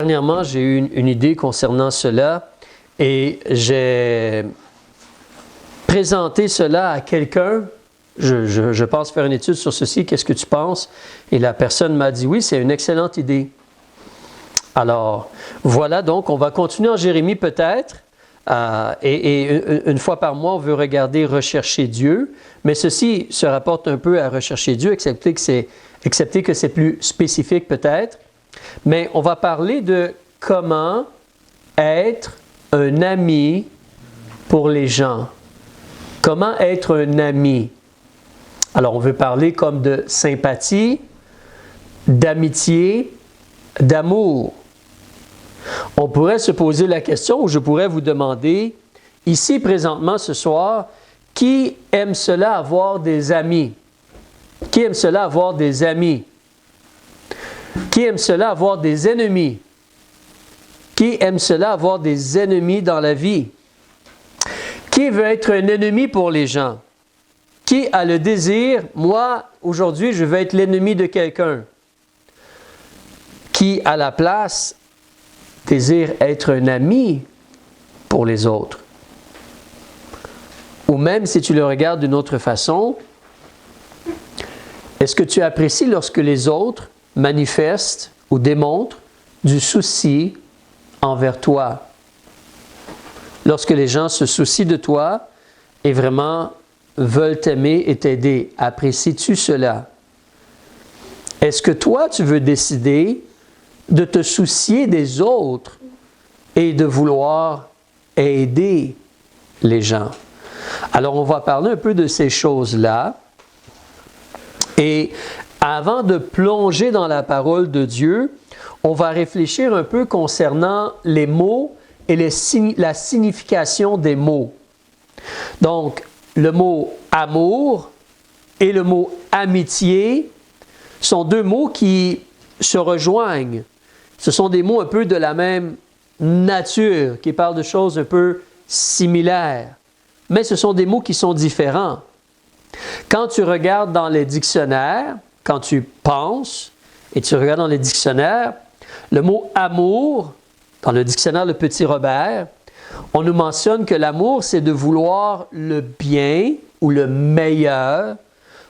Dernièrement, j'ai eu une idée concernant cela et j'ai présenté cela à quelqu'un. Je pense faire une étude sur ceci, qu'est-ce que tu penses? Et la personne m'a dit oui, c'est une excellente idée. Alors, voilà, donc on va continuer en Jérémie peut-être. Et une fois par mois, on veut regarder rechercher Dieu. Mais ceci se rapporte un peu à rechercher Dieu, excepté que c'est plus spécifique peut-être. Mais on va parler de comment être un ami pour les gens. Comment être un ami? Alors, on veut parler comme de sympathie, d'amitié, d'amour. On pourrait se poser la question, ou je pourrais vous demander, ici présentement ce soir, qui aime cela avoir des amis? Qui aime cela avoir des amis? Qui aime cela avoir des ennemis? Qui aime cela avoir des ennemis dans la vie? Qui veut être un ennemi pour les gens? Qui a le désir, moi, aujourd'hui, je veux être l'ennemi de quelqu'un? Qui, à la place, désire être un ami pour les autres? Ou même si tu le regardes d'une autre façon, est-ce que tu apprécies lorsque les autres manifestent ou démontrent du souci envers toi? Lorsque les gens se soucient de toi et vraiment veulent t'aimer et t'aider, apprécies-tu cela? Est-ce que toi, tu veux décider de te soucier des autres et de vouloir aider les gens? Alors, on va parler un peu de ces choses-là. Et avant de plonger dans la parole de Dieu, on va réfléchir un peu concernant les mots et la signification des mots. Donc, le mot amour et le mot amitié sont deux mots qui se rejoignent. Ce sont des mots un peu de la même nature, qui parlent de choses un peu similaires. Mais ce sont des mots qui sont différents. Quand tu regardes dans les dictionnaires, quand tu penses et tu regardes dans les dictionnaires, le mot amour, dans le dictionnaire Le Petit Robert, on nous mentionne que l'amour, c'est de vouloir le bien ou le meilleur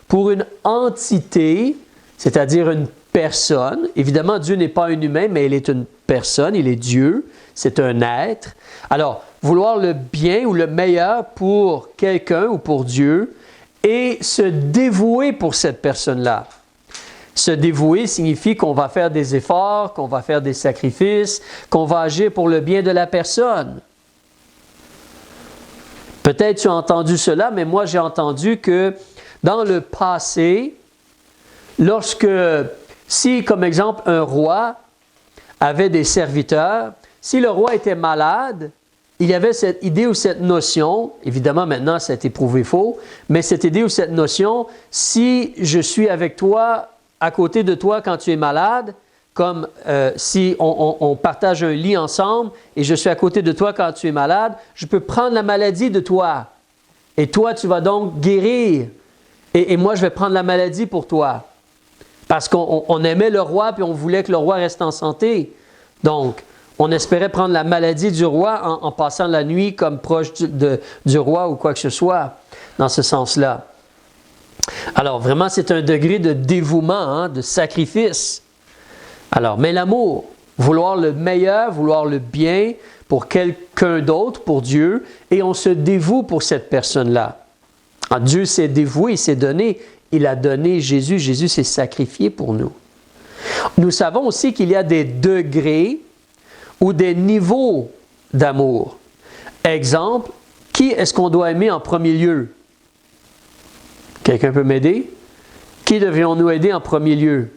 pour une entité, c'est-à-dire une personne. Évidemment, Dieu n'est pas un humain, mais il est une personne, il est Dieu, c'est un être. Alors, vouloir le bien ou le meilleur pour quelqu'un ou pour Dieu et se dévouer pour cette personne-là. Se dévouer signifie qu'on va faire des efforts, qu'on va faire des sacrifices, qu'on va agir pour le bien de la personne. Peut-être tu as entendu cela, mais moi j'ai entendu que dans le passé, si comme exemple un roi avait des serviteurs, si le roi était malade, il y avait cette idée ou cette notion, évidemment maintenant ça a été prouvé faux, mais cette idée ou cette notion, si je suis avec toi, à côté de toi quand tu es malade, comme si on partage un lit ensemble et je suis à côté de toi quand tu es malade, je peux prendre la maladie de toi. Et toi, tu vas donc guérir. Et moi, je vais prendre la maladie pour toi. Parce qu'on aimait le roi et on voulait que le roi reste en santé. Donc, on espérait prendre la maladie du roi en passant la nuit comme proche du roi ou quoi que ce soit, dans ce sens-là. Alors, vraiment, c'est un degré de dévouement, de sacrifice. Alors, mais l'amour, vouloir le meilleur, vouloir le bien pour quelqu'un d'autre, pour Dieu, et on se dévoue pour cette personne-là. Alors, Dieu s'est dévoué, il s'est donné, il a donné Jésus, Jésus s'est sacrifié pour nous. Nous savons aussi qu'il y a des degrés ou des niveaux d'amour. Exemple, qui est-ce qu'on doit aimer en premier lieu? Quelqu'un peut m'aider? Qui devrions-nous aider en premier lieu?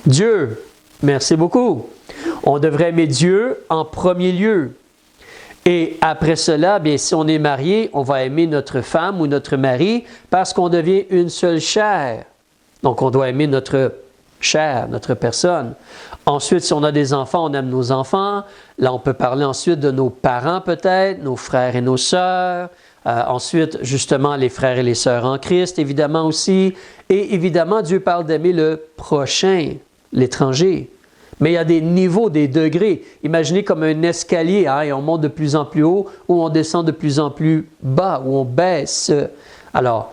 Dieu. Merci beaucoup. On devrait aimer Dieu en premier lieu. Et après cela, bien, si on est marié, on va aimer notre femme ou notre mari parce qu'on devient une seule chair. Donc, on doit aimer notre chair, notre personne. Ensuite, si on a des enfants, on aime nos enfants. Là, on peut parler ensuite de nos parents peut-être, nos frères et nos sœurs. Ensuite, justement, les frères et les sœurs en Christ, évidemment aussi. Et évidemment, Dieu parle d'aimer le prochain, l'étranger. Mais il y a des niveaux, des degrés. Imaginez comme un escalier, hein, et on monte de plus en plus haut ou on descend de plus en plus bas, ou on baisse. Alors,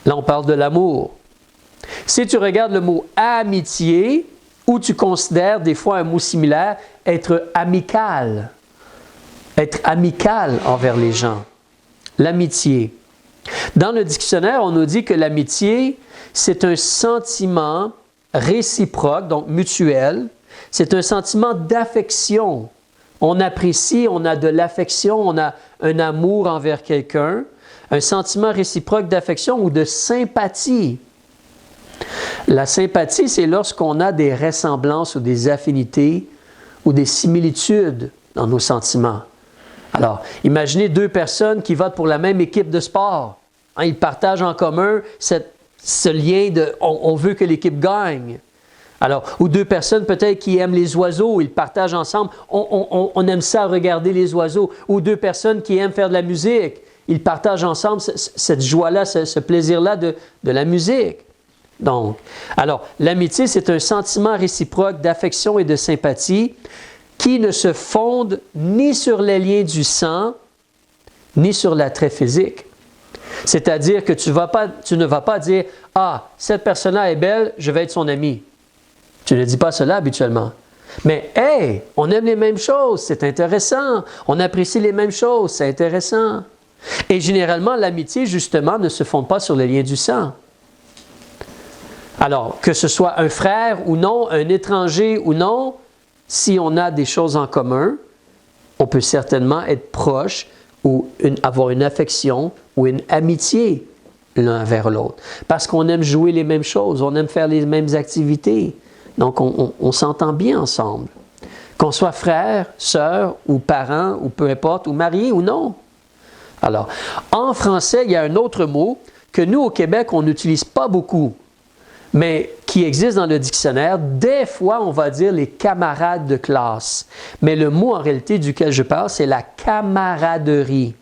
là, on parle de l'amour. Si tu regardes le mot amitié, ou tu considères des fois un mot similaire, être amical. Être amical envers les gens. L'amitié. Dans le dictionnaire, on nous dit que l'amitié, c'est un sentiment réciproque, donc mutuel. C'est un sentiment d'affection. On apprécie, on a de l'affection, on a un amour envers quelqu'un, un sentiment réciproque d'affection ou de sympathie. La sympathie, c'est lorsqu'on a des ressemblances ou des affinités ou des similitudes dans nos sentiments. Alors, imaginez deux personnes qui votent pour la même équipe de sport. Hein, ils partagent en commun ce lien de « on veut que l'équipe gagne ». Alors, ou deux personnes peut-être qui aiment les oiseaux, ils partagent ensemble, on aime ça regarder les oiseaux. Ou deux personnes qui aiment faire de la musique, ils partagent ensemble cette joie-là, ce plaisir-là de la musique. Donc, alors, l'amitié, c'est un sentiment réciproque d'affection et de sympathie qui ne se fonde ni sur les liens du sang, ni sur l'attrait physique. C'est-à-dire que tu ne vas pas dire « Ah, cette personne-là est belle, je vais être son ami ». Tu ne dis pas cela habituellement. Mais « Hey, on aime les mêmes choses, c'est intéressant. On apprécie les mêmes choses, c'est intéressant. » Et généralement, l'amitié, justement, ne se fonde pas sur les liens du sang. Alors, que ce soit un frère ou non, un étranger ou non, si on a des choses en commun, on peut certainement être proche ou avoir une affection ou une amitié l'un vers l'autre. Parce qu'on aime jouer les mêmes choses, on aime faire les mêmes activités. Donc, on s'entend bien ensemble. Qu'on soit frère, sœur ou parent ou peu importe, ou marié ou non. Alors, en français, il y a un autre mot que nous, au Québec, on n'utilise pas beaucoup, mais qui existe dans le dictionnaire. Des fois, on va dire les camarades de classe. Mais le mot en réalité duquel je parle, c'est la camaraderie.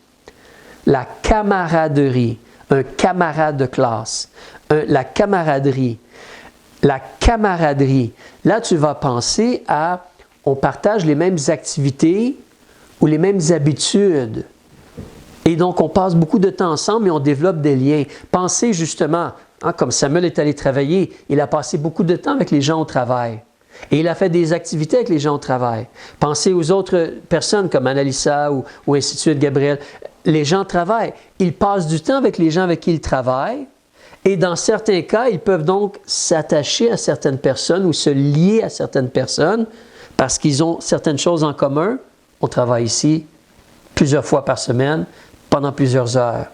La camaraderie. Un camarade de classe. La camaraderie. La camaraderie. Là, tu vas penser à, on partage les mêmes activités ou les mêmes habitudes. Et donc, on passe beaucoup de temps ensemble et on développe des liens. Pensez justement, hein, comme Samuel est allé travailler, il a passé beaucoup de temps avec les gens au travail. Et il a fait des activités avec les gens au travail. Pensez aux autres personnes comme Annalisa ou ainsi de suite, Gabriel. Les gens travaillent. Ils passent du temps avec les gens avec qui ils travaillent. Et dans certains cas, ils peuvent donc s'attacher à certaines personnes ou se lier à certaines personnes parce qu'ils ont certaines choses en commun. On travaille ici plusieurs fois par semaine, pendant plusieurs heures.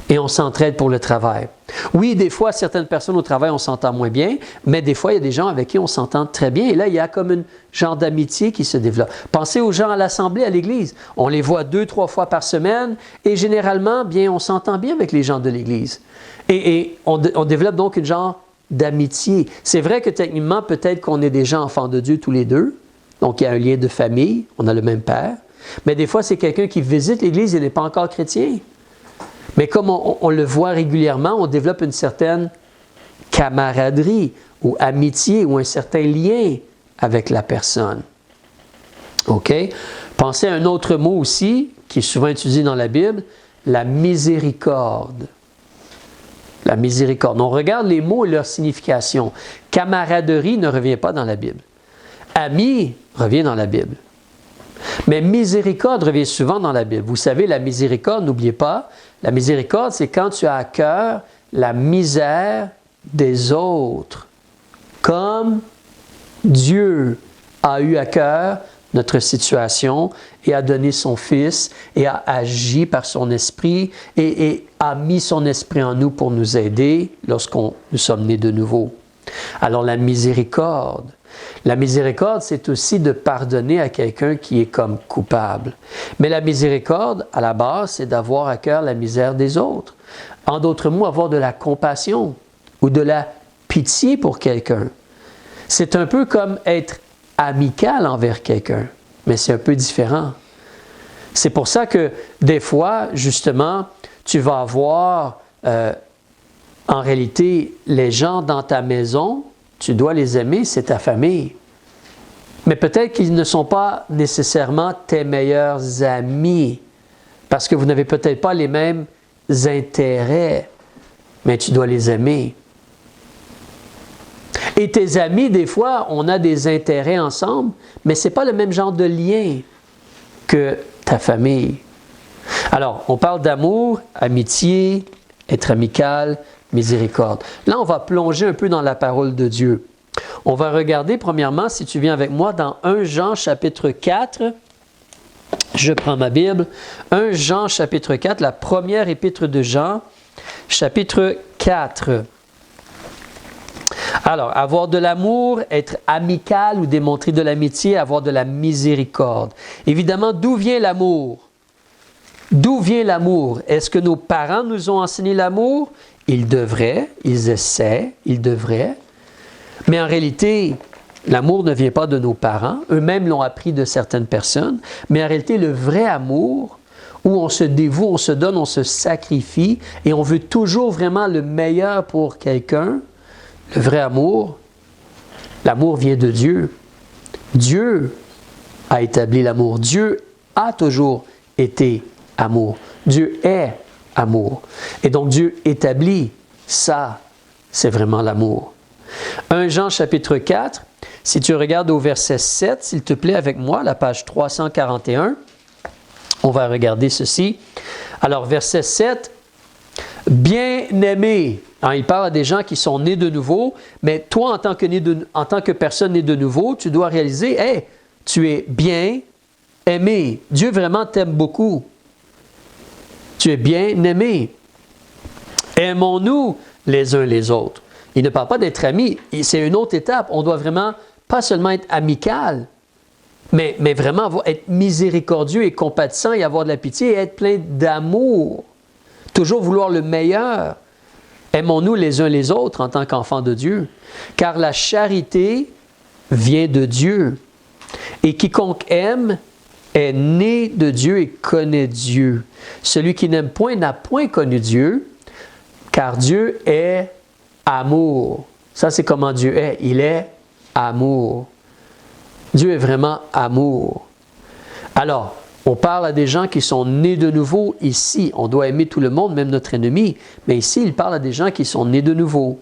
Et on s'entraide pour le travail. Oui, des fois, certaines personnes au travail, on s'entend moins bien, mais des fois, il y a des gens avec qui on s'entend très bien. Et là, il y a comme un genre d'amitié qui se développe. Pensez aux gens à l'Assemblée, à l'Église. On les voit 2-3 fois par semaine et généralement, bien, on s'entend bien avec les gens de l'Église. Et on développe donc une genre d'amitié. C'est vrai que techniquement, peut-être qu'on est déjà enfants de Dieu tous les deux. Donc, il y a un lien de famille, on a le même père. Mais des fois, c'est quelqu'un qui visite l'Église et n'est pas encore chrétien. Mais comme on le voit régulièrement, on développe une certaine camaraderie ou amitié ou un certain lien avec la personne. OK? Pensez à un autre mot aussi, qui est souvent utilisé dans la Bible, la miséricorde. La miséricorde. On regarde les mots et leur signification. Camaraderie ne revient pas dans la Bible. Ami revient dans la Bible. Mais miséricorde revient souvent dans la Bible. Vous savez, la miséricorde, n'oubliez pas, la miséricorde, c'est quand tu as à cœur la misère des autres, comme Dieu a eu à cœur notre situation et a donné son Fils et a agi par son Esprit et a mis son Esprit en nous pour nous aider lorsqu'on nous sommes nés de nouveau. Alors la miséricorde, c'est aussi de pardonner à quelqu'un qui est comme coupable. Mais la miséricorde, à la base, c'est d'avoir à cœur la misère des autres. En d'autres mots, avoir de la compassion ou de la pitié pour quelqu'un. C'est un peu comme être amical envers quelqu'un, mais c'est un peu différent. C'est pour ça que des fois, justement, tu vas avoir, en réalité, les gens dans ta maison, tu dois les aimer, c'est ta famille. Mais peut-être qu'ils ne sont pas nécessairement tes meilleurs amis, parce que vous n'avez peut-être pas les mêmes intérêts, mais tu dois les aimer. Et tes amis, des fois, on a des intérêts ensemble, mais ce n'est pas le même genre de lien que ta famille. Alors, on parle d'amour, amitié, être amical, miséricorde. Là, on va plonger un peu dans la parole de Dieu. On va regarder, premièrement, si tu viens avec moi, dans 1 Jean chapitre 4. Je prends ma Bible. 1 Jean chapitre 4, la première épître de Jean, chapitre 4. Alors, avoir de l'amour, être amical ou démontrer de l'amitié, avoir de la miséricorde. Évidemment, d'où vient l'amour? D'où vient l'amour? Est-ce que nos parents nous ont enseigné l'amour? Ils devraient, ils essaient, ils devraient. Mais en réalité, l'amour ne vient pas de nos parents. Eux-mêmes l'ont appris de certaines personnes. Mais en réalité, le vrai amour, où on se dévoue, on se donne, on se sacrifie et on veut toujours vraiment le meilleur pour quelqu'un, le vrai amour, l'amour vient de Dieu. Dieu a établi l'amour. Dieu a toujours été amour. Dieu est amour. Et donc Dieu établit ça, c'est vraiment l'amour. 1 Jean chapitre 4, si tu regardes au verset 7, s'il te plaît avec moi, la page 341, on va regarder ceci. Alors verset 7, bien-aimés. Il parle à des gens qui sont nés de nouveau, mais toi, en tant que personne née de nouveau, tu dois réaliser, hey, tu es bien aimé. Dieu vraiment t'aime beaucoup. Tu es bien aimé. Aimons-nous les uns les autres. Il ne parle pas d'être amis, c'est une autre étape. On doit vraiment, pas seulement être amical, mais vraiment être miséricordieux et compatissant et avoir de la pitié et être plein d'amour. Toujours vouloir le meilleur. Aimons-nous les uns les autres en tant qu'enfants de Dieu, car la charité vient de Dieu. Et quiconque aime est né de Dieu et connaît Dieu. Celui qui n'aime point n'a point connu Dieu, car Dieu est amour. Ça, c'est comment Dieu est. Il est amour. Dieu est vraiment amour. Alors, on parle à des gens qui sont nés de nouveau ici. On doit aimer tout le monde, même notre ennemi. Mais ici, il parle à des gens qui sont nés de nouveau.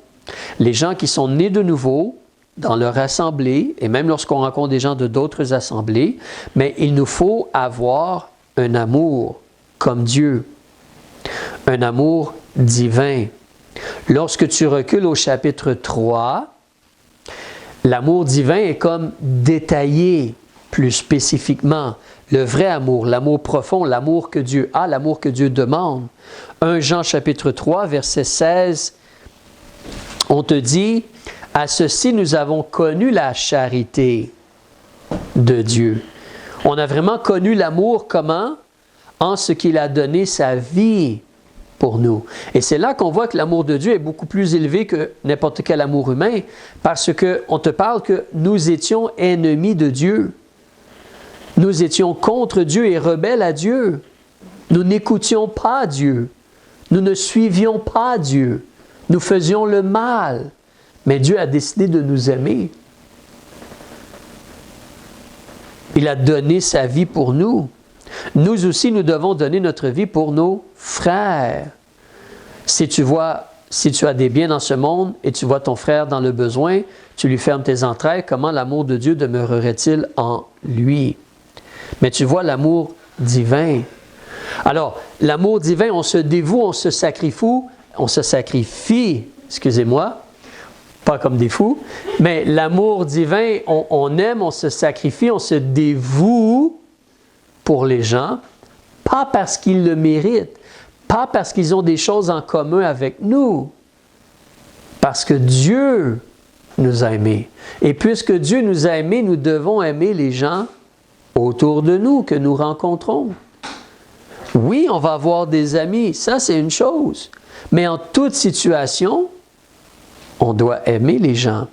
Les gens qui sont nés de nouveau dans leur assemblée, et même lorsqu'on rencontre des gens de d'autres assemblées, mais il nous faut avoir un amour comme Dieu. Un amour divin. Lorsque tu recules au chapitre 3, l'amour divin est comme détaillé plus spécifiquement. Le vrai amour, l'amour profond, l'amour que Dieu a, l'amour que Dieu demande. 1 Jean chapitre 3, verset 16, on te dit, « À ceci nous avons connu la charité de Dieu. » On a vraiment connu l'amour comment? En ce qu'il a donné sa vie pour nous. Et c'est là qu'on voit que l'amour de Dieu est beaucoup plus élevé que n'importe quel amour humain, parce qu'on te parle que nous étions ennemis de Dieu. Nous étions contre Dieu et rebelles à Dieu. Nous n'écoutions pas Dieu. Nous ne suivions pas Dieu. Nous faisions le mal. Mais Dieu a décidé de nous aimer. Il a donné sa vie pour nous. Nous aussi, nous devons donner notre vie pour nos frères. Si tu as des biens dans ce monde et tu vois ton frère dans le besoin, tu lui fermes tes entrailles, comment l'amour de Dieu demeurerait-il en lui? Mais tu vois l'amour divin. Alors, l'amour divin, on se dévoue, on se sacrifie, excusez-moi, pas comme des fous, mais l'amour divin, on aime, on se sacrifie, on se dévoue pour les gens, pas parce qu'ils le méritent, pas parce qu'ils ont des choses en commun avec nous, parce que Dieu nous a aimés. Et puisque Dieu nous a aimés, nous devons aimer les gens autour de nous que nous rencontrons. Oui, on va avoir des amis, ça c'est une chose, mais en toute situation, on doit aimer les gens.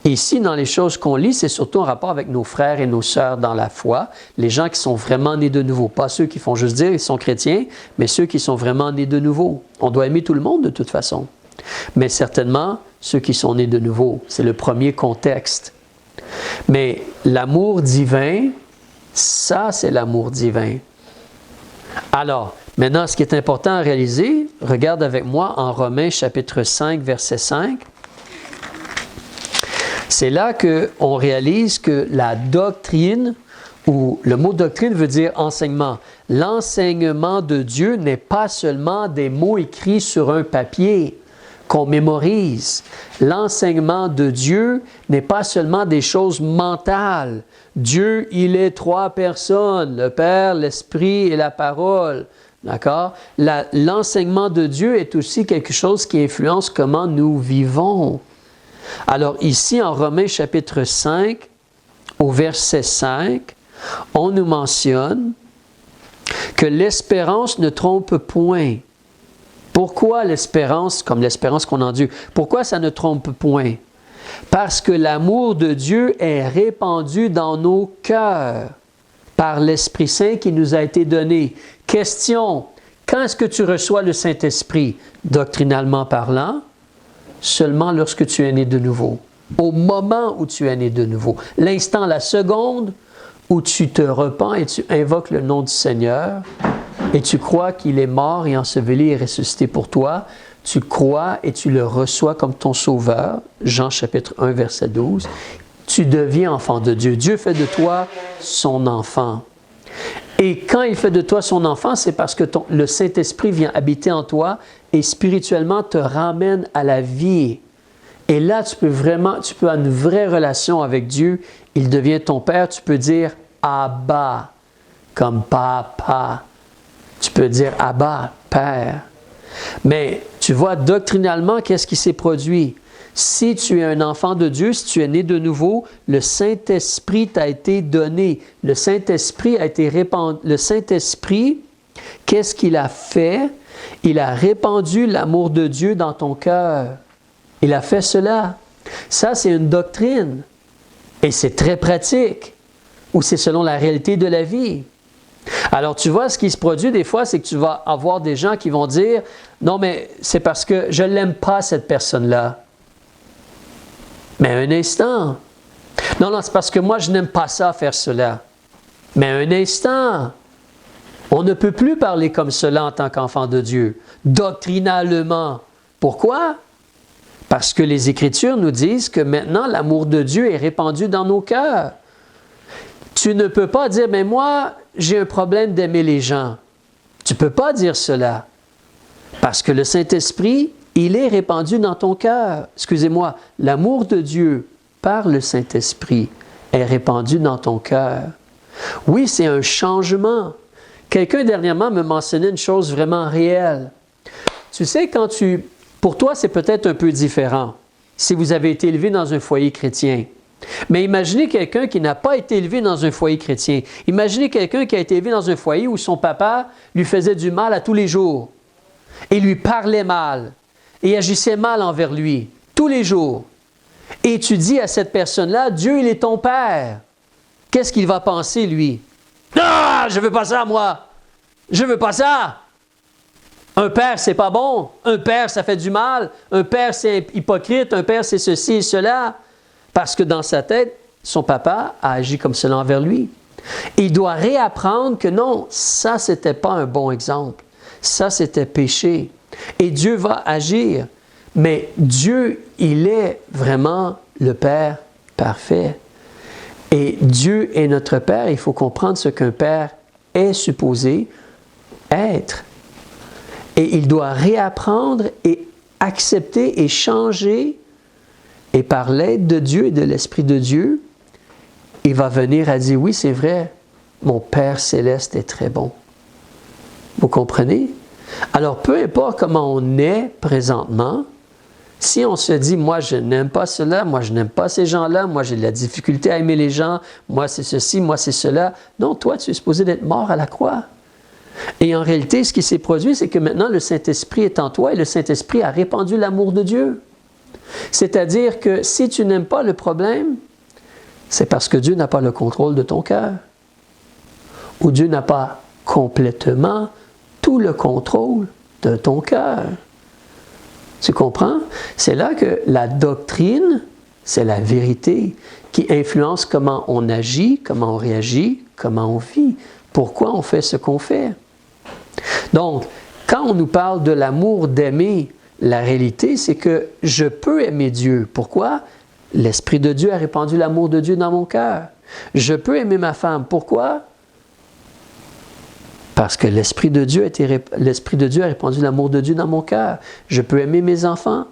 Ici, dans les choses qu'on lit, c'est surtout en rapport avec nos frères et nos sœurs dans la foi, les gens qui sont vraiment nés de nouveau. Pas ceux qui font juste dire qu'ils sont chrétiens, mais ceux qui sont vraiment nés de nouveau. On doit aimer tout le monde de toute façon. Mais certainement, ceux qui sont nés de nouveau. C'est le premier contexte. Mais l'amour divin, ça, c'est l'amour divin. Alors, maintenant, ce qui est important à réaliser, regarde avec moi en Romains chapitre 5, verset 5. C'est là qu'on réalise que la doctrine, ou le mot doctrine veut dire enseignement. L'enseignement de Dieu n'est pas seulement des mots écrits sur un papier qu'on mémorise. L'enseignement de Dieu n'est pas seulement des choses mentales. Dieu, il est trois personnes, le Père, l'Esprit et la parole. D'accord? L'enseignement de Dieu est aussi quelque chose qui influence comment nous vivons. Alors ici, en Romains chapitre 5, au verset 5, on nous mentionne que l'espérance ne trompe point. Pourquoi l'espérance, comme l'espérance qu'on a en Dieu, pourquoi ça ne trompe point? Parce que l'amour de Dieu est répandu dans nos cœurs par l'Esprit Saint qui nous a été donné. Question, quand est-ce que tu reçois le Saint-Esprit? Doctrinalement parlant, seulement lorsque tu es né de nouveau. Au moment où tu es né de nouveau. L'instant, la seconde où tu te repens et tu invoques le nom du Seigneur et tu crois qu'il est mort et enseveli et ressuscité pour toi, tu crois et tu le reçois comme ton sauveur. Jean chapitre 1, verset 12. Tu deviens enfant de Dieu. Dieu fait de toi son enfant. Et quand il fait de toi son enfant, c'est parce que le Saint-Esprit vient habiter en toi et spirituellement te ramène à la vie. Et là, tu peux avoir une vraie relation avec Dieu. Il devient ton Père. Tu peux dire Abba, comme papa. Tu peux dire Abba, Père. Mais tu vois, doctrinalement, qu'est-ce qui s'est produit? Si tu es un enfant de Dieu, si tu es né de nouveau, le Saint-Esprit t'a été donné. Le Saint-Esprit a été répandu. Le Saint-Esprit, qu'est-ce qu'il a fait? Il a répandu l'amour de Dieu dans ton cœur. Il a fait cela. Ça, c'est une doctrine. Et c'est très pratique. Ou c'est selon la réalité de la vie. Alors, tu vois, ce qui se produit des fois, c'est que tu vas avoir des gens qui vont dire « Non, mais c'est parce que je ne l'aime pas, cette personne-là. » Mais un instant. Non, c'est parce que moi, je n'aime pas ça, faire cela. Mais un instant. On ne peut plus parler comme cela en tant qu'enfant de Dieu, doctrinalement. Pourquoi? Parce que les Écritures nous disent que maintenant, l'amour de Dieu est répandu dans nos cœurs. Tu ne peux pas dire « Mais moi, j'ai un problème d'aimer les gens. » Tu ne peux pas dire cela. Parce que le Saint-Esprit, il est répandu dans ton cœur. Excusez-moi, l'amour de Dieu par le Saint-Esprit est répandu dans ton cœur. Oui, c'est un changement. Quelqu'un dernièrement me mentionnait une chose vraiment réelle. Tu sais, pour toi, c'est peut-être un peu différent si vous avez été élevé dans un foyer chrétien. Mais imaginez quelqu'un qui n'a pas été élevé dans un foyer chrétien. Imaginez quelqu'un qui a été élevé dans un foyer où son papa lui faisait du mal à tous les jours et lui parlait mal et agissait mal envers lui tous les jours. Et tu dis à cette personne-là, Dieu, il est ton Père. Qu'est-ce qu'il va penser, lui? Ah, je veux pas ça, moi! Je veux pas ça! Un père, c'est pas bon. Un père, ça fait du mal. Un père, c'est hypocrite. Un père, c'est ceci et cela. Parce que dans sa tête, son papa a agi comme cela envers lui. Et il doit réapprendre que non, ça, c'était pas un bon exemple. Ça, c'était péché. Et Dieu va agir. Mais Dieu, il est vraiment le Père parfait. Et Dieu est notre Père. Il faut comprendre ce qu'un Père est supposé être. Et il doit réapprendre et accepter et changer. Et par l'aide de Dieu et de l'Esprit de Dieu, il va venir à dire, oui, c'est vrai, mon Père céleste est très bon. Vous comprenez? Alors, peu importe comment on est présentement, si on se dit, moi, je n'aime pas cela, moi, je n'aime pas ces gens-là, moi, j'ai de la difficulté à aimer les gens, moi, c'est ceci, moi, c'est cela. Non, toi, tu es supposé d'être mort à la croix. Et en réalité, ce qui s'est produit, c'est que maintenant, le Saint-Esprit est en toi et le Saint-Esprit a répandu l'amour de Dieu. C'est-à-dire que si tu n'aimes pas le problème, c'est parce que Dieu n'a pas le contrôle de ton cœur. Ou Dieu n'a pas complètement tout le contrôle de ton cœur. Tu comprends? C'est là que la doctrine, c'est la vérité qui influence comment on agit, comment on réagit, comment on vit, pourquoi on fait ce qu'on fait. Donc, quand on nous parle de l'amour d'aimer, la réalité, c'est que je peux aimer Dieu. Pourquoi? L'Esprit de Dieu a répandu l'amour de Dieu dans mon cœur. Je peux aimer ma femme. Pourquoi? Parce que l'Esprit de Dieu a répandu l'amour de Dieu dans mon cœur. Je peux aimer mes enfants.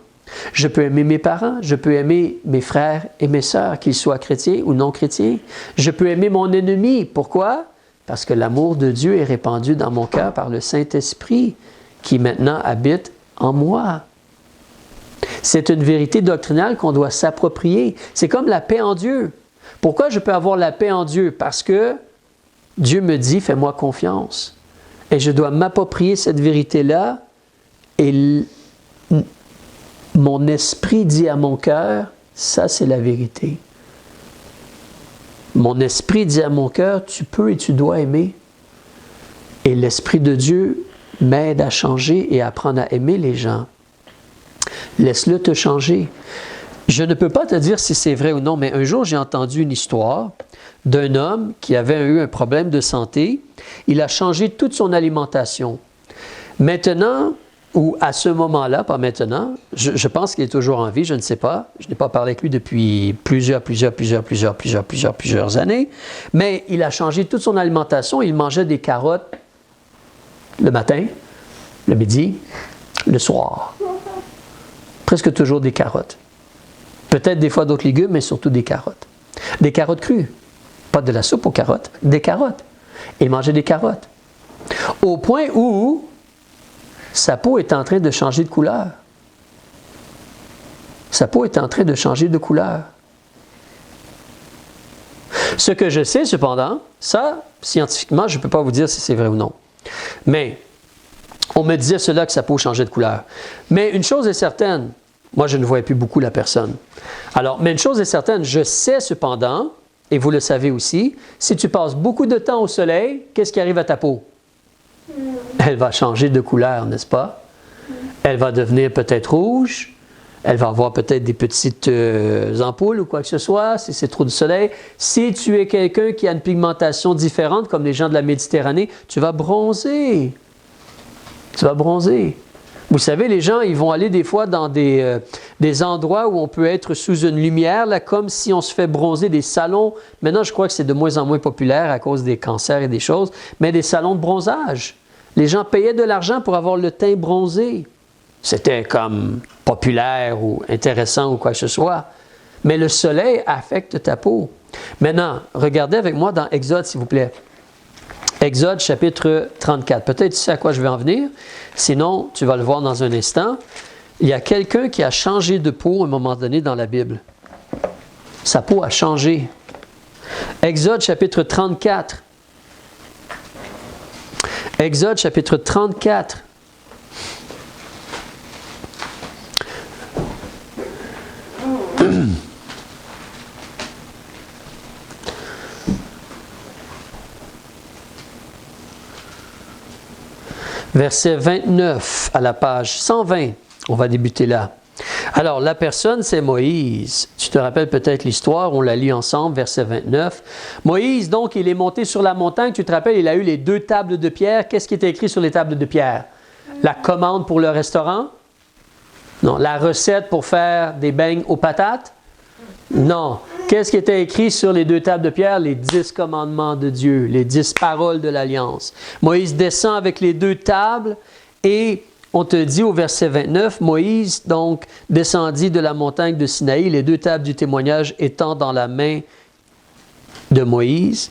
Je peux aimer mes parents. Je peux aimer mes frères et mes sœurs, qu'ils soient chrétiens ou non chrétiens. Je peux aimer mon ennemi. Pourquoi? Parce que l'amour de Dieu est répandu dans mon cœur par le Saint-Esprit qui maintenant habite en moi. C'est une vérité doctrinale qu'on doit s'approprier. C'est comme la paix en Dieu. Pourquoi je peux avoir la paix en Dieu? Parce que Dieu me dit, fais-moi confiance. Et je dois m'approprier cette vérité-là. Et mon esprit dit à mon cœur, ça c'est la vérité. Mon esprit dit à mon cœur, tu peux et tu dois aimer. Et l'Esprit de Dieu m'aide à changer et à apprendre à aimer les gens. Laisse-le te changer. Je ne peux pas te dire si c'est vrai ou non, mais un jour j'ai entendu une histoire d'un homme qui avait eu un problème de santé. Il a changé toute son alimentation. Maintenant, ou à ce moment-là, pas maintenant, je pense qu'il est toujours en vie, je ne sais pas. Je n'ai pas parlé avec lui depuis plusieurs années. Mais il a changé toute son alimentation. Il mangeait des carottes le matin, le midi, le soir. Presque toujours des carottes. Peut-être des fois d'autres légumes, mais surtout des carottes. Des carottes crues. Pas de la soupe aux carottes, des carottes. Il mangeait des carottes. Au point où sa peau est en train de changer de couleur. Sa peau est en train de changer de couleur. Ce que je sais cependant, ça, scientifiquement, je ne peux pas vous dire si c'est vrai ou non. Mais on me disait cela que sa peau changeait de couleur. Mais une chose est certaine, moi je ne voyais plus beaucoup la personne. Alors, mais une chose est certaine, je sais cependant, et vous le savez aussi, si tu passes beaucoup de temps au soleil, qu'est-ce qui arrive à ta peau? Elle va changer de couleur, n'est-ce pas? Elle va devenir peut-être rouge, elle va avoir peut-être des petites ampoules ou quoi que ce soit, si c'est trop de soleil. Si tu es quelqu'un qui a une pigmentation différente, comme les gens de la Méditerranée, tu vas bronzer. Tu vas bronzer. Vous savez, les gens, ils vont aller des fois dans des endroits où on peut être sous une lumière, là, comme si on se fait bronzer, des salons. Maintenant, je crois que c'est de moins en moins populaire à cause des cancers et des choses, mais des salons de bronzage. Les gens payaient de l'argent pour avoir le teint bronzé. C'était comme populaire ou intéressant ou quoi que ce soit. Mais le soleil affecte ta peau. Maintenant, regardez avec moi dans Exode, s'il vous plaît. Exode chapitre 34. Peut-être tu sais à quoi je vais en venir. Sinon, tu vas le voir dans un instant. Il y a quelqu'un qui a changé de peau à un moment donné dans la Bible. Sa peau a changé. Exode chapitre 34. Exode chapitre 34. Verset 29 à la page 120. On va débuter là. Alors, la personne, c'est Moïse. Tu te rappelles peut-être l'histoire, on la lit ensemble, verset 29. Moïse, donc, il est monté sur la montagne. Tu te rappelles, il a eu les 2 tables de pierre. Qu'est-ce qui était écrit sur les tables de pierre? La commande pour le restaurant? Non. La recette pour faire des beignes aux patates? Non. Qu'est-ce qui était écrit sur les 2 tables de pierre? Les 10 commandements de Dieu, les 10 paroles de l'Alliance. Moïse descend avec les 2 tables et on te dit au verset 29, Moïse donc descendit de la montagne de Sinaï, les 2 tables du témoignage étant dans la main de Moïse.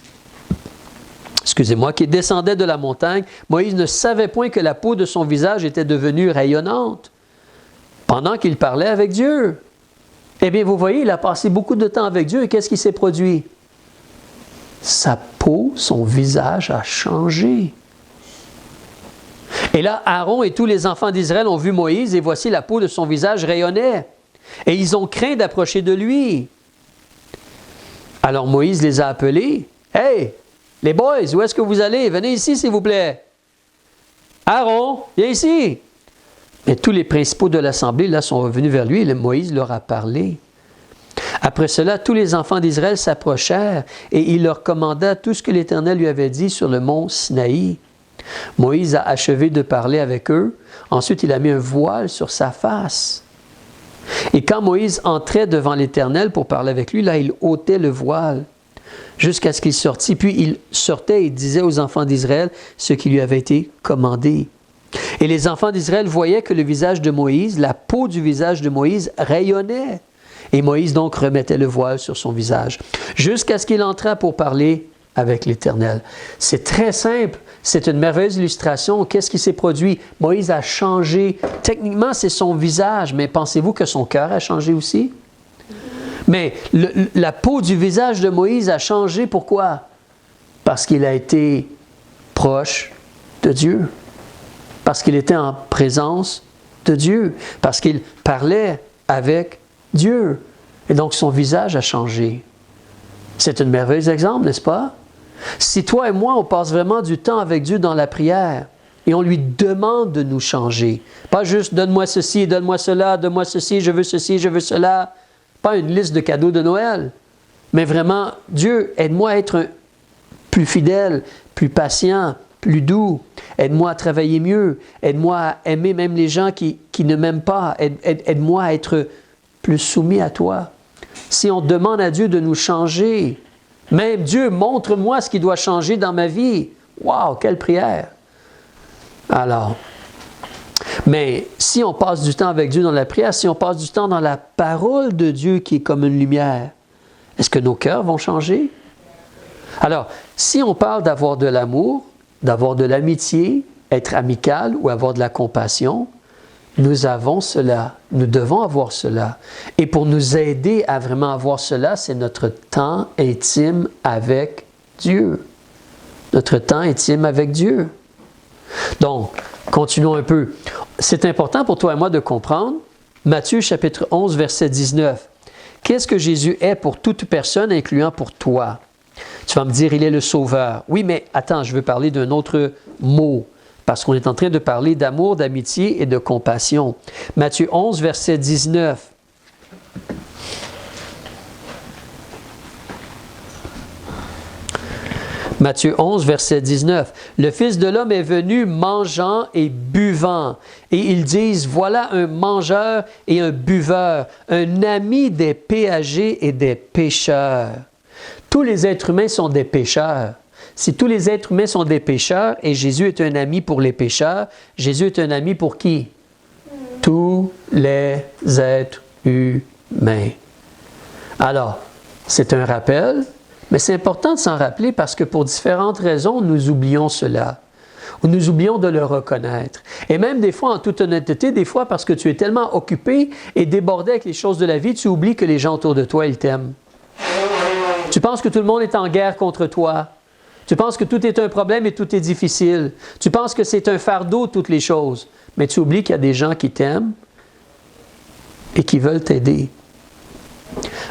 Qui descendait de la montagne. Moïse ne savait point que la peau de son visage était devenue rayonnante pendant qu'il parlait avec Dieu. Eh bien, vous voyez, il a passé beaucoup de temps avec Dieu et qu'est-ce qui s'est produit? Sa peau, son visage a changé. Et là, Aaron et tous les enfants d'Israël ont vu Moïse et voici la peau de son visage rayonnait. et ils ont craint d'approcher de lui. Alors Moïse les a appelés. « Hey, les boys, où est-ce que vous allez? Venez ici, s'il vous plaît. Aaron, viens ici. » Mais tous les principaux de l'assemblée là sont revenus vers lui et Moïse leur a parlé. Après cela, tous les enfants d'Israël s'approchèrent et il leur commanda tout ce que l'Éternel lui avait dit sur le mont Sinaï. Moïse a achevé de parler avec eux. Ensuite, il a mis un voile sur sa face. Et quand Moïse entrait devant l'Éternel pour parler avec lui, là, il ôtait le voile jusqu'à ce qu'il sortît. Puis il sortait et disait aux enfants d'Israël ce qui lui avait été commandé. Et les enfants d'Israël voyaient que le visage de Moïse, la peau du visage de Moïse rayonnait. Et Moïse donc remettait le voile sur son visage, jusqu'à ce qu'il entrât pour parler avec l'Éternel. C'est très simple, c'est une merveilleuse illustration. Qu'est-ce qui s'est produit? Moïse a changé. Techniquement, c'est son visage, mais pensez-vous que son cœur a changé aussi? Mais la peau du visage de Moïse a changé, pourquoi? Parce qu'il a été proche de Dieu. Parce qu'il était en présence de Dieu. Parce qu'il parlait avec Dieu. Et donc, son visage a changé. C'est un merveilleux exemple, n'est-ce pas? Si toi et moi, on passe vraiment du temps avec Dieu dans la prière et on lui demande de nous changer, pas juste « donne-moi ceci, donne-moi cela, donne-moi ceci, je veux ceci, je veux cela », pas une liste de cadeaux de Noël, mais vraiment « Dieu, aide-moi à être plus fidèle, plus patient, plus doux, aide-moi à travailler mieux, aide-moi à aimer même les gens qui ne m'aiment pas, aide-moi à être plus soumis à toi. » Si on demande à Dieu de nous changer, même Dieu, montre-moi ce qui doit changer dans ma vie. Wow, quelle prière! Alors, mais si on passe du temps avec Dieu dans la prière, si on passe du temps dans la parole de Dieu qui est comme une lumière, est-ce que nos cœurs vont changer? Alors, si on parle d'avoir de l'amour, d'avoir de l'amitié, être amical ou avoir de la compassion, nous avons cela, nous devons avoir cela. Et pour nous aider à vraiment avoir cela, c'est notre temps intime avec Dieu. Notre temps intime avec Dieu. Donc, continuons un peu. C'est important pour toi et moi de comprendre Matthieu chapitre 11, verset 19. Qu'est-ce que Jésus est pour toute personne, incluant pour toi? Tu vas me dire, il est le Sauveur. Oui, mais attends, je veux parler d'un autre mot. Parce qu'on est en train de parler d'amour, d'amitié et de compassion. Matthieu 11, verset 19. Matthieu 11, verset 19. Le Fils de l'homme est venu mangeant et buvant. Et ils disent, voilà un mangeur et un buveur, un ami des péagers et des pécheurs. Tous les êtres humains sont des pécheurs. Si tous les êtres humains sont des pécheurs et Jésus est un ami pour les pécheurs, Jésus est un ami pour qui? Tous les êtres humains. Alors, c'est un rappel, mais c'est important de s'en rappeler parce que pour différentes raisons, nous oublions cela. Ou nous oublions de le reconnaître. Et même des fois, en toute honnêteté, des fois parce que tu es tellement occupé et débordé avec les choses de la vie, tu oublies que les gens autour de toi, ils t'aiment. Tu penses que tout le monde est en guerre contre toi. Tu penses que tout est un problème et tout est difficile. Tu penses que c'est un fardeau, toutes les choses. Mais tu oublies qu'il y a des gens qui t'aiment et qui veulent t'aider.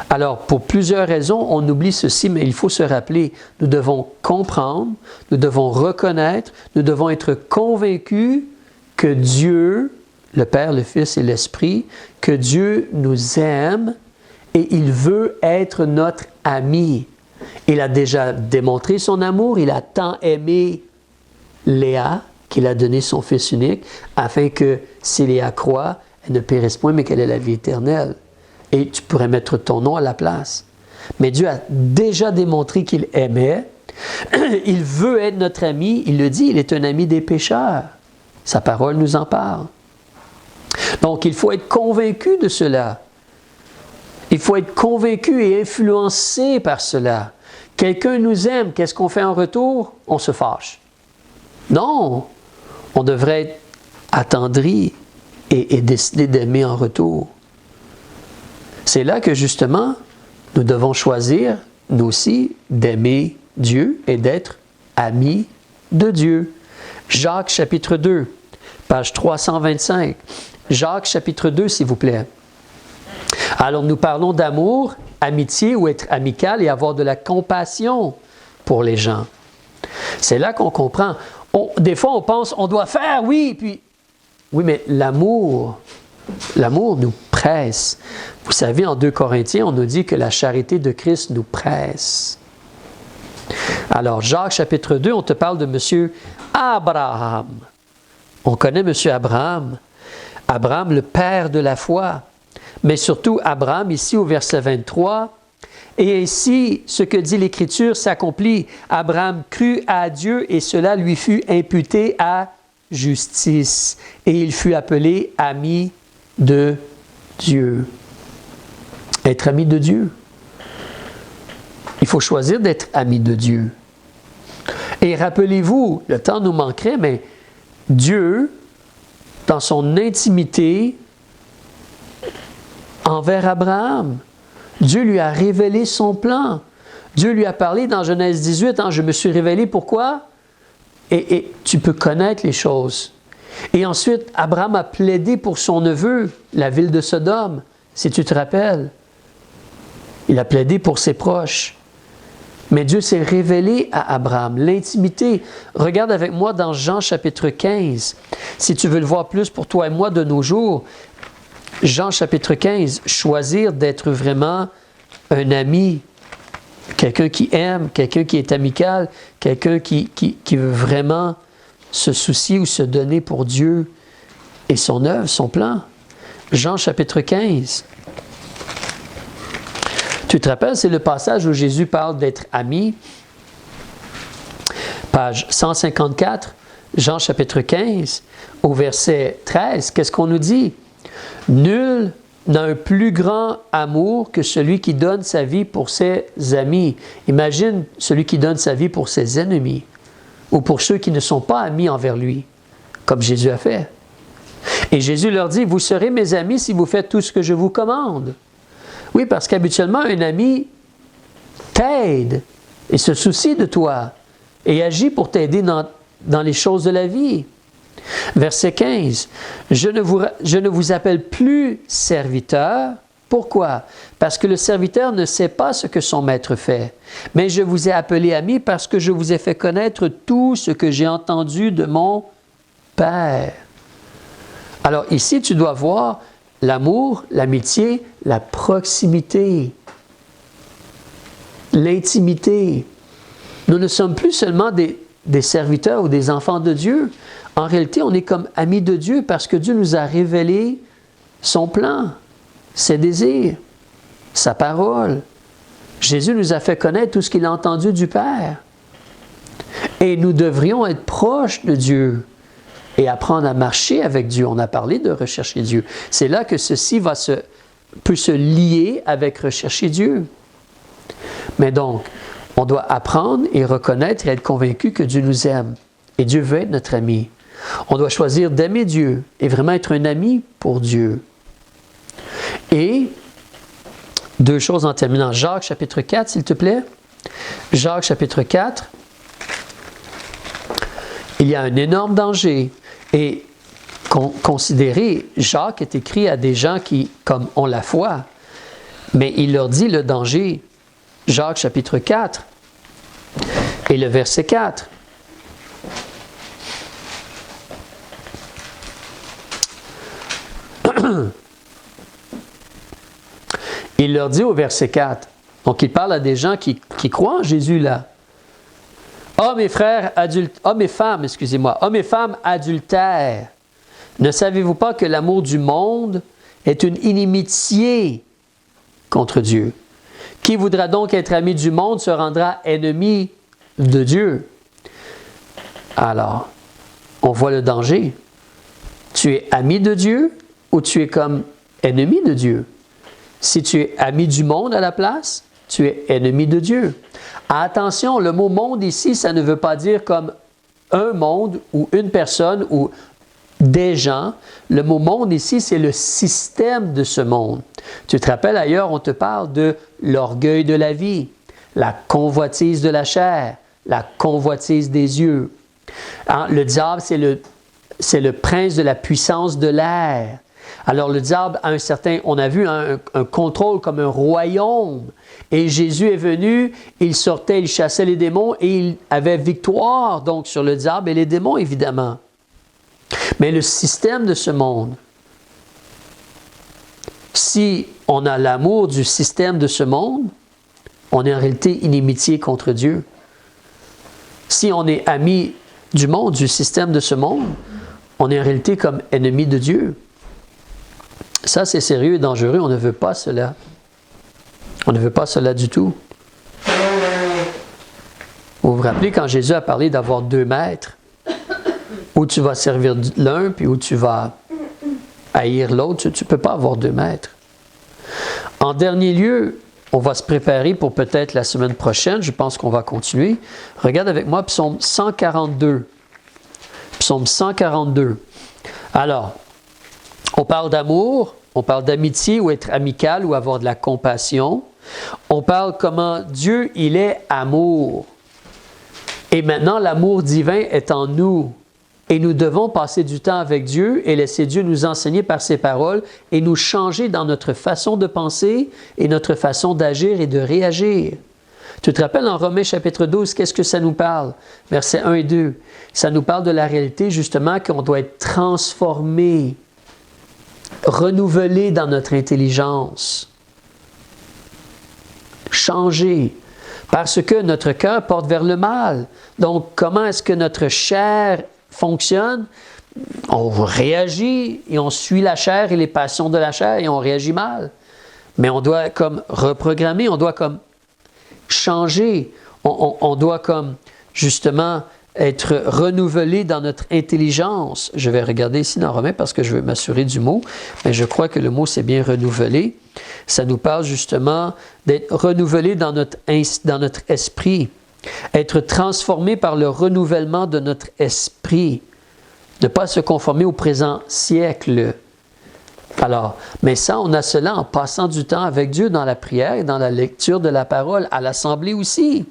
Alors, pour plusieurs raisons, on oublie ceci, mais il faut se rappeler, nous devons comprendre, nous devons reconnaître, nous devons être convaincus que Dieu, le Père, le Fils et l'Esprit, que Dieu nous aime et il veut être notre ami. Il a déjà démontré son amour, il a tant aimé Léa qu'il a donné son Fils unique, afin que si Léa croit, elle ne périsse point, mais qu'elle ait la vie éternelle. Et tu pourrais mettre ton nom à la place. Mais Dieu a déjà démontré qu'il aimait, il veut être notre ami, il le dit, il est un ami des pécheurs. Sa parole nous en parle. Donc il faut être convaincu de cela. Il faut être convaincu et influencé par cela. Quelqu'un nous aime, qu'est-ce qu'on fait en retour? On se fâche. Non, on devrait être attendri et décider d'aimer en retour. C'est là que justement, nous devons choisir, nous aussi, d'aimer Dieu et d'être amis de Dieu. Jacques chapitre 2, page 325. Jacques chapitre 2, s'il vous plaît. Alors nous parlons d'amour, amitié ou être amical et avoir de la compassion pour les gens. C'est là qu'on comprend. Des fois on pense, on doit faire, oui, puis... Oui, mais l'amour nous presse. Vous savez, en 2 Corinthiens, on nous dit que la charité de Christ nous presse. Alors, Jacques chapitre 2, on te parle de M. Abraham. On connaît M. Abraham. Abraham, le père de la foi. Mais surtout, Abraham, ici au verset 23, et ici, ce que dit l'Écriture s'accomplit. Abraham crut à Dieu et cela lui fut imputé à justice. Et il fut appelé ami de Dieu. Être ami de Dieu. Il faut choisir d'être ami de Dieu. Et rappelez-vous, le temps nous manquerait, mais Dieu, dans son intimité envers Abraham, Dieu lui a révélé son plan. Dieu lui a parlé dans Genèse 18, je me suis révélé pourquoi? Et tu peux connaître les choses. Et ensuite, Abraham a plaidé pour son neveu, la ville de Sodome, si tu te rappelles. Il a plaidé pour ses proches. Mais Dieu s'est révélé à Abraham, l'intimité. Regarde avec moi dans Jean chapitre 15. Si tu veux le voir plus pour toi et moi de nos jours, Jean chapitre 15, choisir d'être vraiment un ami, quelqu'un qui aime, quelqu'un qui est amical, quelqu'un qui veut vraiment se soucier ou se donner pour Dieu et son œuvre, son plan. Jean chapitre 15. Tu te rappelles, c'est le passage où Jésus parle d'être ami. Page 154, Jean chapitre 15, au verset 13. Qu'est-ce qu'on nous dit? Nul n'a un plus grand amour que celui qui donne sa vie pour ses amis. Imagine celui qui donne sa vie pour ses ennemis ou pour ceux qui ne sont pas amis envers lui, comme Jésus a fait. Et Jésus leur dit, vous serez mes amis si vous faites tout ce que je vous commande. Oui, parce qu'habituellement, un ami t'aide et se soucie de toi et agit pour t'aider dans les choses de la vie. Verset 15. Je ne vous appelle plus serviteur. Pourquoi? Parce que le serviteur ne sait pas ce que son maître fait. Mais je vous ai appelé ami parce que je vous ai fait connaître tout ce que j'ai entendu de mon Père. Alors ici, tu dois voir l'amour, l'amitié, la proximité, l'intimité. Nous ne sommes plus seulement des serviteurs ou des enfants de Dieu. En réalité, on est comme amis de Dieu parce que Dieu nous a révélé son plan, ses désirs, sa parole. Jésus nous a fait connaître tout ce qu'il a entendu du Père. Et nous devrions être proches de Dieu et apprendre à marcher avec Dieu. On a parlé de rechercher Dieu. C'est là que ceci peut se lier avec rechercher Dieu. Mais donc, on doit apprendre et reconnaître et être convaincu que Dieu nous aime. Et Dieu veut être notre ami. On doit choisir d'aimer Dieu et vraiment être un ami pour Dieu. Et, 2 choses en terminant. Jacques chapitre 4, s'il te plaît. Jacques chapitre 4. Il y a un énorme danger. Et considérez, Jacques est écrit à des gens qui, comme ont la foi, mais il leur dit le danger. Jacques chapitre 4 et le verset 4. Il leur dit au verset 4, donc il parle à des gens qui croient en Jésus là. Hommes et femmes adultères, ne savez-vous pas que l'amour du monde est une inimitié contre Dieu? Qui voudra donc être ami du monde se rendra ennemi de Dieu. Alors, on voit le danger. Tu es ami de Dieu ou tu es comme ennemi de Dieu? Si tu es ami du monde à la place, tu es ennemi de Dieu. Attention, le mot « monde » ici, ça ne veut pas dire comme un monde ou une personne ou des gens. Le mot « monde » ici, c'est le système de ce monde. Tu te rappelles ailleurs, on te parle de l'orgueil de la vie, la convoitise de la chair, la convoitise des yeux. Le diable, c'est le prince de la puissance de l'air. Alors le diable a on a vu un contrôle comme un royaume. Et Jésus est venu, il sortait, il chassait les démons et il avait victoire donc sur le diable et les démons évidemment. Mais le système de ce monde, si on a l'amour du système de ce monde, on est en réalité inimitié contre Dieu. Si on est ami du monde, du système de ce monde, on est en réalité comme ennemi de Dieu. Ça, c'est sérieux et dangereux. On ne veut pas cela. On ne veut pas cela du tout. Vous vous rappelez quand Jésus a parlé d'avoir 2 maîtres, où tu vas servir l'un, puis où tu vas haïr l'autre, tu ne peux pas avoir 2 maîtres. En dernier lieu, on va se préparer pour peut-être la semaine prochaine. Je pense qu'on va continuer. Regarde avec moi Psaume 142. Psaume 142. Alors, on parle d'amour, on parle d'amitié ou être amical ou avoir de la compassion. On parle comment Dieu, il est amour. Et maintenant, l'amour divin est en nous. Et nous devons passer du temps avec Dieu et laisser Dieu nous enseigner par ses paroles et nous changer dans notre façon de penser et notre façon d'agir et de réagir. Tu te rappelles en Romains chapitre 12, qu'est-ce que ça nous parle? Versets 1 et 2. Ça nous parle de la réalité justement qu'on doit être transformé, renouvelé dans notre intelligence, changé, parce que notre cœur porte vers le mal. Donc, comment est-ce que notre chair fonctionne? On réagit et on suit la chair et les passions de la chair et on réagit mal. Mais on doit comme reprogrammer, on doit comme changer, on doit comme justement être renouvelé dans notre intelligence. Je vais regarder ici dans Romains parce que je veux m'assurer du mot, mais je crois que le mot c'est bien renouvelé. Ça nous parle justement d'être renouvelé dans notre esprit, être transformé par le renouvellement de notre esprit, ne pas se conformer au présent siècle. Alors, mais ça, on a cela en passant du temps avec Dieu dans la prière et dans la lecture de la parole, à l'assemblée aussi.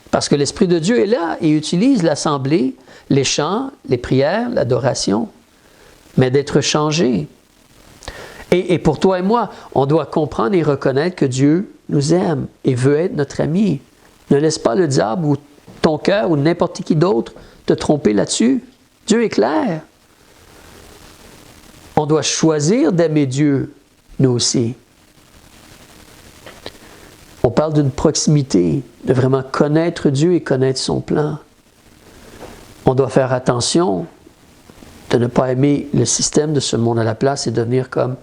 Parce que l'Esprit de Dieu est là et utilise l'assemblée, les chants, les prières, l'adoration, mais d'être changé. Et pour toi et moi, on doit comprendre et reconnaître que Dieu nous aime et veut être notre ami. Ne laisse pas le diable ou ton cœur ou n'importe qui d'autre te tromper là-dessus. Dieu est clair. On doit choisir d'aimer Dieu, nous aussi. On parle d'une proximité, de vraiment connaître Dieu et connaître son plan. On doit faire attention de ne pas aimer le système de ce monde à la place et devenir comme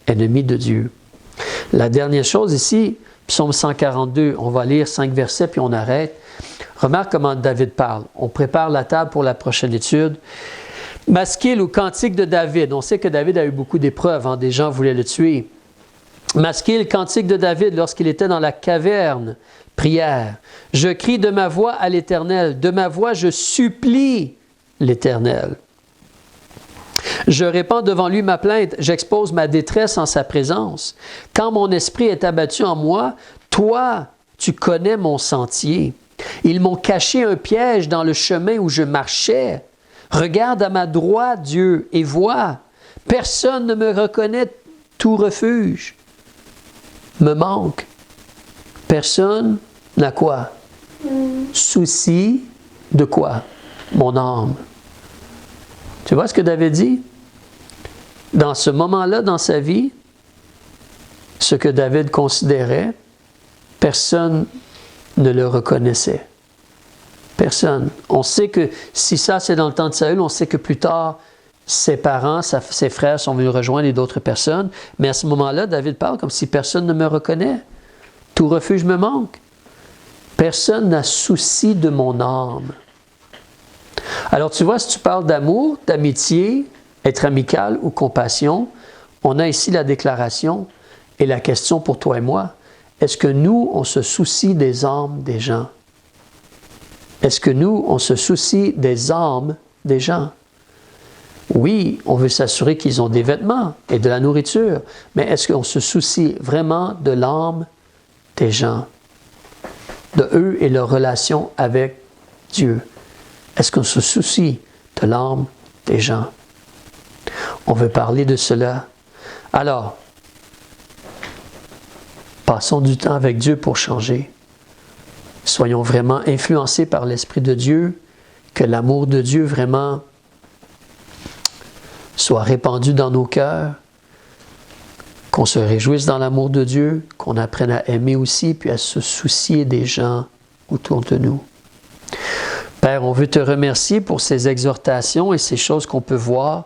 ennemi de Dieu. La dernière chose ici, Psaume 142, on va lire 5 versets puis on arrête. Remarque comment David parle. On prépare la table pour la prochaine étude. Masquil ou cantique de David. On sait que David a eu beaucoup d'épreuves, des gens voulaient le tuer. Masquil, cantique de David lorsqu'il était dans la caverne, prière. Je crie de ma voix à l'Éternel, de ma voix je supplie l'Éternel. Je répands devant lui ma plainte, j'expose ma détresse en sa présence. Quand mon esprit est abattu en moi, toi, tu connais mon sentier. Ils m'ont caché un piège dans le chemin où je marchais. Regarde à ma droite, Dieu, et vois. Personne ne me reconnaît, tout refuge me manque. Personne n'a quoi? Souci de quoi? Mon âme. Tu vois ce que David dit? Dans ce moment-là, dans sa vie, ce que David considérait, personne ne le reconnaissait. Personne. On sait que si ça c'est dans le temps de Saül, on sait que plus tard, ses parents, ses frères sont venus rejoindre et d'autres personnes. Mais à ce moment-là, David parle comme si personne ne me reconnaît. Tout refuge me manque. Personne n'a souci de mon âme. Alors tu vois, si tu parles d'amour, d'amitié, être amical ou compassion, on a ici la déclaration et la question pour toi et moi. Est-ce que nous, on se soucie des âmes des gens? Est-ce que nous, on se soucie des âmes des gens? Oui, on veut s'assurer qu'ils ont des vêtements et de la nourriture, mais est-ce qu'on se soucie vraiment de l'âme des gens, de eux et leur relation avec Dieu? Est-ce qu'on se soucie de l'âme des gens? On veut parler de cela. Alors, passons du temps avec Dieu pour changer. Soyons vraiment influencés par l'Esprit de Dieu, que l'amour de Dieu vraiment soit répandu dans nos cœurs, qu'on se réjouisse dans l'amour de Dieu, qu'on apprenne à aimer aussi, puis à se soucier des gens autour de nous. Père, on veut te remercier pour ces exhortations et ces choses qu'on peut voir